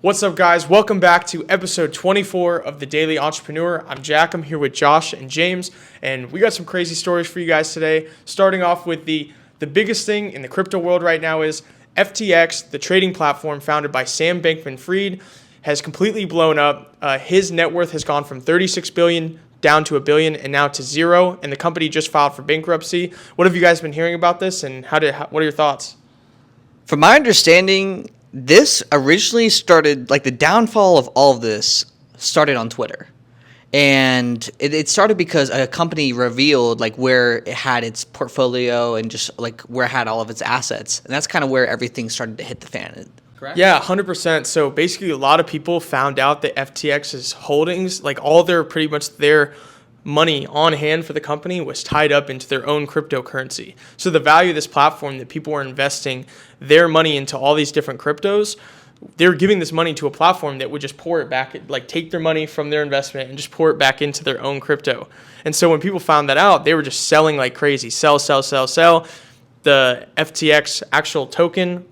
What's up, guys? Welcome back to episode 24 of the Daily Entrepreneur. I'm Jack. I'm here with Josh and James, and we got some crazy stories for you guys today. Starting off with the biggest thing in the crypto world right now is FTX, the trading platform founded by Sam Bankman-Fried, has completely blown up. His net worth has gone from $36 billion down to $1 billion and now to zero, and the company just filed for bankruptcy. What have you guys been hearing about this, and what are your thoughts? From my understanding, this originally started, like the downfall of all of this started on Twitter. And it started because a company revealed like where it had its portfolio and just like where it had all of its assets. And that's kind of where everything started to hit the fan. Correct? Yeah, 100%. So basically a lot of people found out that FTX's holdings, like all pretty much their money on hand for the company was tied up into their own cryptocurrency. So the value of this platform that people were investing their money into all these different cryptos, they're giving this money to a platform that would just pour it back, like take their money from their investment and just pour it back into their own crypto. And so when people found that out, they were just selling like crazy. Sell. The FTX actual token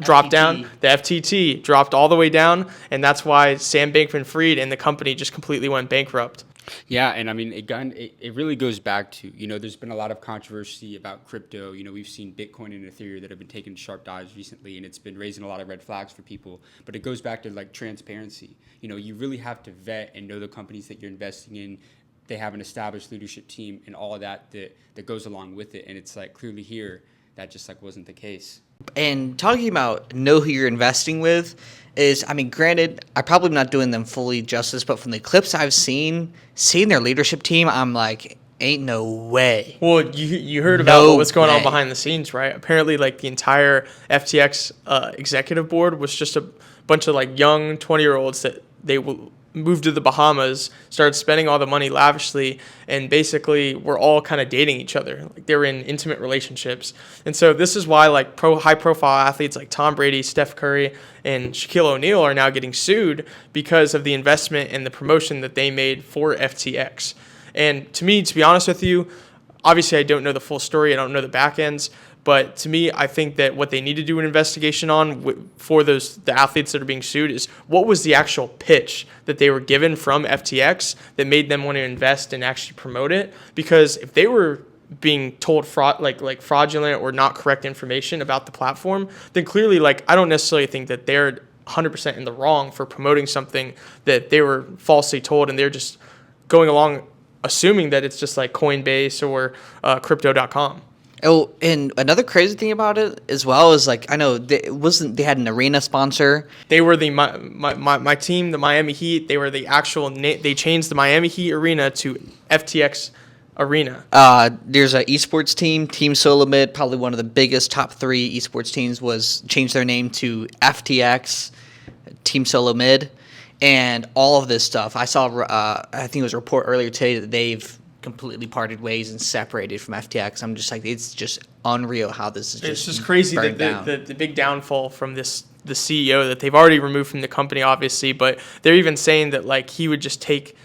dropped down. The FTT dropped all the way down. And that's why Sam Bankman-Fried and the company just completely went bankrupt. Yeah, and I mean, it really goes back to, there's been a lot of controversy about crypto. We've seen Bitcoin and Ethereum that have been taking sharp dives recently, and it's been raising a lot of red flags for people. But it goes back to like transparency. You really have to vet and know the companies that you're investing in. They have an established leadership team and all of that goes along with it. And it's like clearly here that just like wasn't the case. And talking about know who you're investing with is, I mean, granted, I'm probably not doing them fully justice, but from the clips I've seeing their leadership team, I'm like, ain't no way. Well, you heard about what's going on behind the scenes, right? Apparently, like the entire FTX executive board was just a bunch of like young 20-year-olds that they moved to the Bahamas, started spending all the money lavishly, and basically were all kind of dating each other. Like they were in intimate relationships. And so this is why like high-profile athletes like Tom Brady, Steph Curry, and Shaquille O'Neal are now getting sued because of the investment and the promotion that they made for FTX. And to me, to be honest with you, obviously I don't know the full story. I don't know the back ends. But to me, I think that what they need to do an investigation on for the athletes that are being sued is what was the actual pitch that they were given from FTX that made them want to invest and actually promote it. Because if they were being told fraudulent or not correct information about the platform, then clearly like I don't necessarily think that they're 100% in the wrong for promoting something that they were falsely told, and they're just going along assuming that it's just like Coinbase or crypto.com. Oh, and another crazy thing about it as well is like I know they had an arena sponsor. They were my team, the Miami Heat. They were the actual they changed the Miami Heat arena to FTX Arena. There's an esports team, Team Solomid, probably one of the biggest top 3 esports teams, was changed their name to FTX Team Solomid, and all of this stuff. I saw I think it was a report earlier today that they've completely parted ways and separated from FTX. I'm just like, it's just unreal how this is just It's just crazy that the big downfall from the CEO that they've already removed from the company, obviously, but they're even saying that like he would just take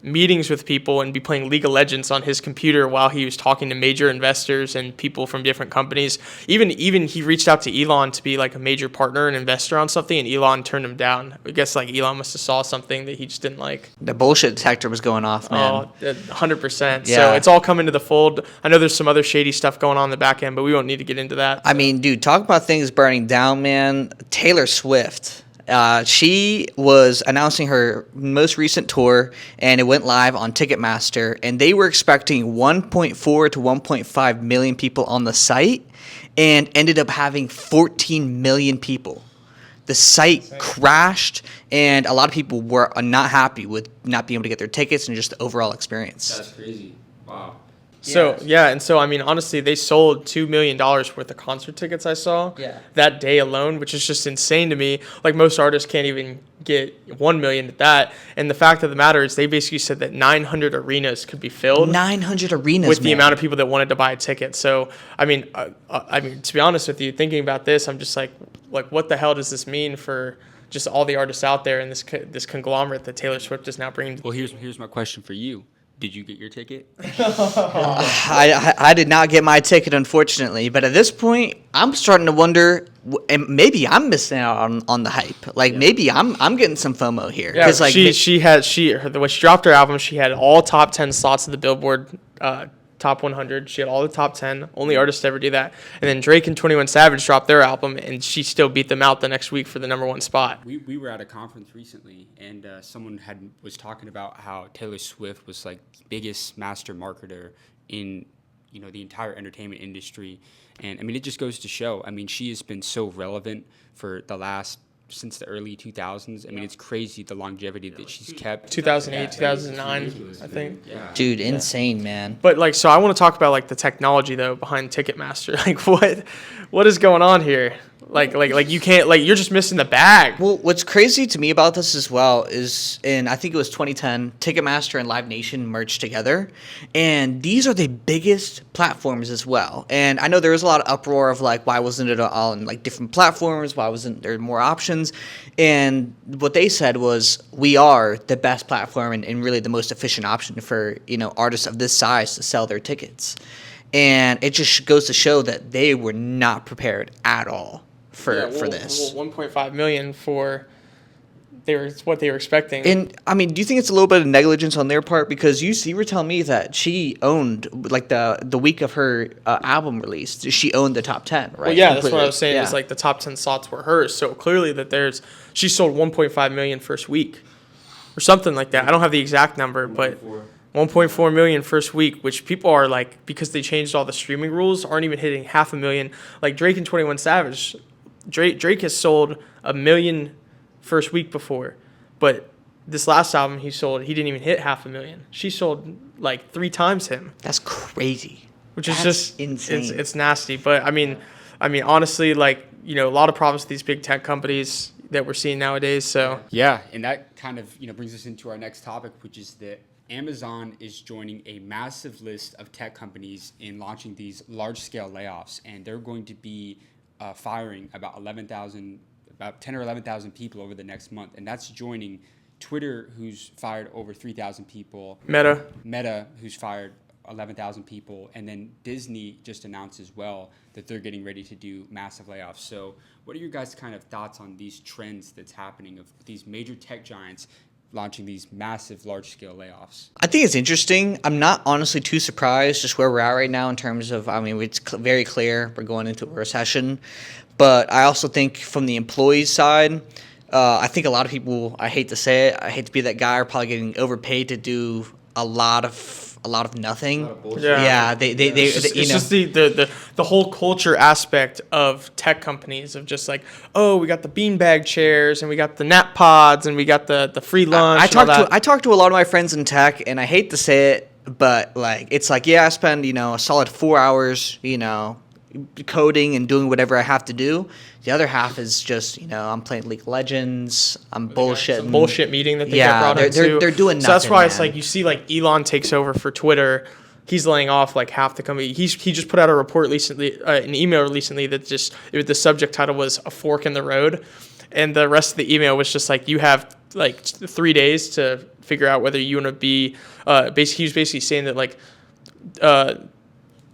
meetings with people and be playing League of Legends on his computer while he was talking to major investors and people from different companies. Even he reached out to Elon to be like a major partner and investor on something, and Elon turned him down. I guess like Elon must have saw something that he just didn't like. The bullshit detector was going off, man. Oh, 100%. Yeah. So it's all coming to the fold. I know there's some other shady stuff going on in the back end, but we won't need to get into that. I mean, dude, talk about things burning down, man. Taylor Swift. She was announcing her most recent tour, and it went live on Ticketmaster, and they were expecting 1.4 to 1.5 million people on the site and ended up having 14 million people. The site crashed, and a lot of people were not happy with not being able to get their tickets and just the overall experience. That's crazy. Wow. So, yeah, and so, I mean, honestly, they sold $2 million worth of concert tickets I saw that day alone, which is just insane to me. Like, most artists can't even get $1 million at that. And the fact of the matter is they basically said that 900 arenas could be filled. 900 arenas, with the amount of people that wanted to buy a ticket. So, I mean, to be honest with you, thinking about this, I'm just like, what the hell does this mean for just all the artists out there and this conglomerate that Taylor Swift is now bringing? Well, here's my question for you. Did you get your ticket? I did not get my ticket, unfortunately. But at this point, I'm starting to wonder, and maybe I'm missing out on the hype. Like maybe I'm getting some FOMO here. Yeah, Like when she dropped her album, she had all top 10 slots of the Billboard Top 100. She had all the top 10. Only artists to ever do that. And then Drake and 21 Savage dropped their album, and she still beat them out the next week for the #1 spot. We were at a conference recently, and someone was talking about how Taylor Swift was like the biggest master marketer in the entire entertainment industry. And I mean, it just goes to show. I mean, she has been so relevant for since the early 2000s. I mean, it's crazy the longevity that she's kept. 2008, 2009, I think. Yeah. dude, insane, man. But so I want to talk about the technology though behind Ticketmaster. What is going on here? You can't you're just missing the bag. Well, what's crazy to me about this as well is I think it was 2010, Ticketmaster and Live Nation merged together, and these are the biggest platforms as well. And I know there was a lot of uproar of why wasn't it all on different platforms? Why wasn't there more options? And what they said was, we are the best platform and really the most efficient option for artists of this size to sell their tickets. And it just goes to show that they were not prepared at all for this. 1.5 million for what they were expecting. And I mean, do you think it's a little bit of negligence on their part? Because you were telling me that she owned the week of her album release, she owned the top 10, right? Well, yeah, Completely. that's what I was saying. Yeah. Is the top 10 slots were hers. So clearly that she sold 1.5 million first week, or something like that. I don't have the exact number, but 1.4 million first week, which people are because they changed all the streaming rules, aren't even hitting 500,000. Drake and 21 Savage. Drake has sold 1 million first week before, but this last album he didn't even hit 500,000. She sold 3 times him. That's crazy. Which That's is just insane. It's nasty. But I mean honestly, a lot of problems with these big tech companies that we're seeing nowadays. So yeah, and that kind of brings us into our next topic, which is that Amazon is joining a massive list of tech companies in launching these large-scale layoffs, and they're going to be firing about 10 or 11,000 people over the next month, and that's joining Twitter, who's fired over 3,000 people. Meta, who's fired 11,000 people, and then Disney just announced as well that they're getting ready to do massive layoffs. So, what are your guys' kind of thoughts on these trends that's happening of these major tech giants launching these massive, large-scale layoffs? I think it's interesting. I'm not honestly too surprised just where we're at right now in terms of, it's very clear we're going into a recession. But I also think from the employees side, I think a lot of people, I hate to say it, I hate to be that guy, are probably getting overpaid to do a lot of nothing. It's just the whole culture aspect of tech companies of just we got the beanbag chairs and we got the nap pods and we got the free lunch. I talked to a lot of my friends in tech, and I hate to say it, but it's I spend a solid 4 hours coding and doing whatever I have to do. The other half is just I'm playing League of Legends. I'm bullshitting. Some bullshit meeting that they got brought into. They're doing nothing. So that's why man. it's you see Elon takes over for Twitter. He's laying off half the company. He just put out a report recently, an email recently that the subject title was "A Fork in the Road," and the rest of the email was just you have 3 days to figure out whether you want to be. He was basically saying that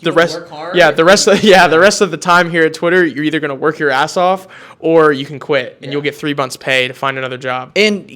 the rest of the time here at Twitter, you're either going to work your ass off or you can quit and you'll get 3 months pay to find another job. And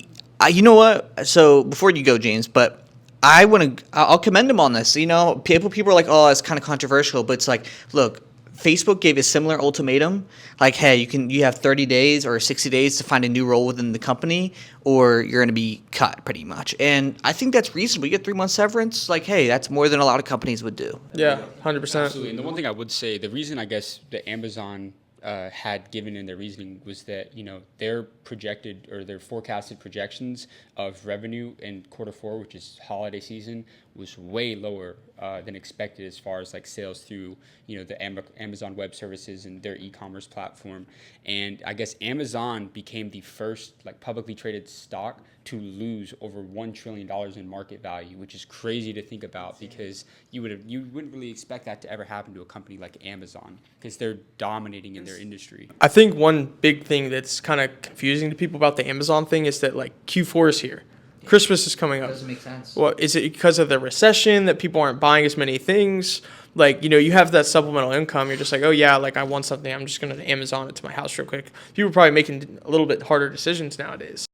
you know what? So before you go, James, but I'll commend him on this. People are like, oh, it's kind of controversial, but it's look, Facebook gave a similar ultimatum, hey, you have 30 days or 60 days to find a new role within the company, or you're going to be cut, pretty much. And I think that's reasonable. You get 3 months severance, hey, that's more than a lot of companies would do. Yeah, 100%. Absolutely. And the one thing I would say, the reason I guess that Amazon had given in their reasoning was that their projected or their forecasted projections of revenue in Q4, which is holiday season, was way lower than expected as far as sales through the Amazon Web Services and their e-commerce platform. And I guess Amazon became the first publicly traded stock to lose over $1 trillion in market value, which is crazy to think about because you wouldn't really expect that to ever happen to a company like Amazon because they're dominating in their industry. I think one big thing that's kind of confusing to people about the Amazon thing is that Q4 is here. Christmas is coming up. Doesn't make sense. Well, is it because of the recession that people aren't buying as many things? Like, you have that supplemental income. You're just like, oh, yeah, like I want something. I'm just going to Amazon it to my house real quick. People are probably making a little bit harder decisions nowadays.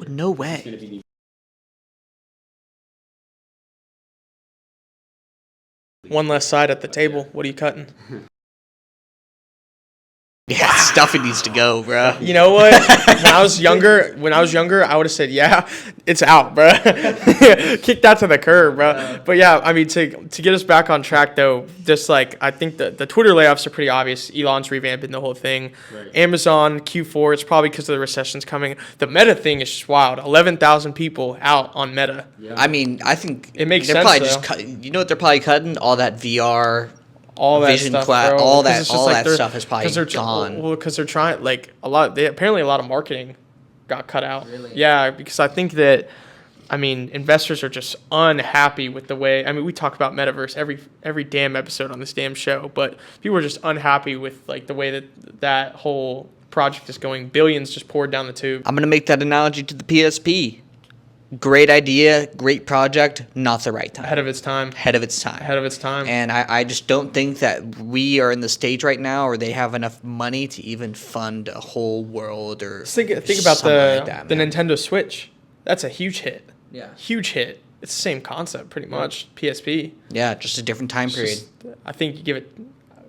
No way. One less side at the table. What are you cutting? Yeah, stuffing needs to go, bro. You know what? When I was younger, I would have said, yeah, it's out, bro. Kick that to the curb, bro. But yeah, I mean, to get us back on track, though, just like I think the Twitter layoffs are pretty obvious. Elon's revamping the whole thing. Right. Amazon Q4, it's probably because of the recession's coming. The Meta thing is just wild. 11,000 people out on Meta. Yeah. I mean, I think it makes they're sense. Probably just you know what they're probably cutting? All that VR. All that vision stuff, bro. All that stuff is probably gone. Well, because they're trying, like, apparently a lot of marketing got cut out. Really? Yeah, because I think that, I mean, investors are just unhappy with the way, I mean, we talk about metaverse every damn episode on this damn show, but people are just unhappy with, like, the way that whole project is going. Billions just poured down the tube. I'm going to make that analogy to the PSP. Great idea, great project, not the right time. Ahead of its time. And I just don't think that we are in the stage right now, or they have enough money to even fund a whole world or think about the Nintendo Switch. That's a huge hit. Yeah. Huge hit. It's the same concept, pretty much. PSP. Yeah, just a different time period. I think you give it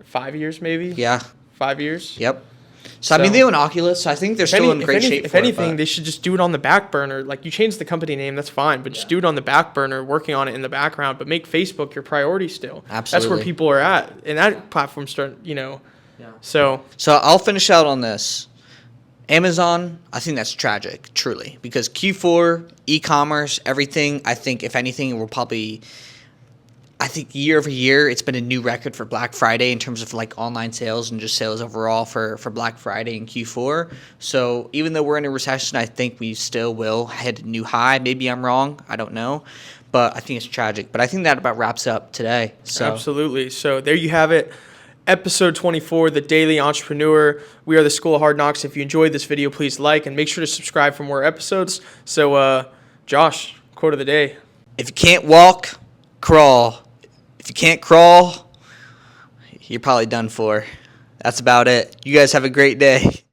5 years, maybe. Yeah. 5 years. Yep. So I mean, they own Oculus, so I think they're still in great shape. If anything, they should just do it on the back burner. Like, you change the company name, that's fine, but just do it on the back burner, working on it in the background. But make Facebook your priority still. Absolutely. That's where people are at, and that platform's starting. Yeah. So I'll finish out on this. Amazon, I think that's tragic, truly, because Q4, e-commerce, everything. I think if anything, it will probably. I think year over year, it's been a new record for Black Friday in terms of like online sales and just sales overall for Black Friday and Q4. So even though we're in a recession, I think we still will hit a new high. Maybe I'm wrong. I don't know. But I think it's tragic. But I think that about wraps up today. So. Absolutely. So there you have it. Episode 24, The Daily Entrepreneur. We are the School of Hard Knocks. If you enjoyed this video, please like and make sure to subscribe for more episodes. So, Josh, quote of the day. If you can't walk, crawl. If you can't crawl, you're probably done for. That's about it. You guys have a great day.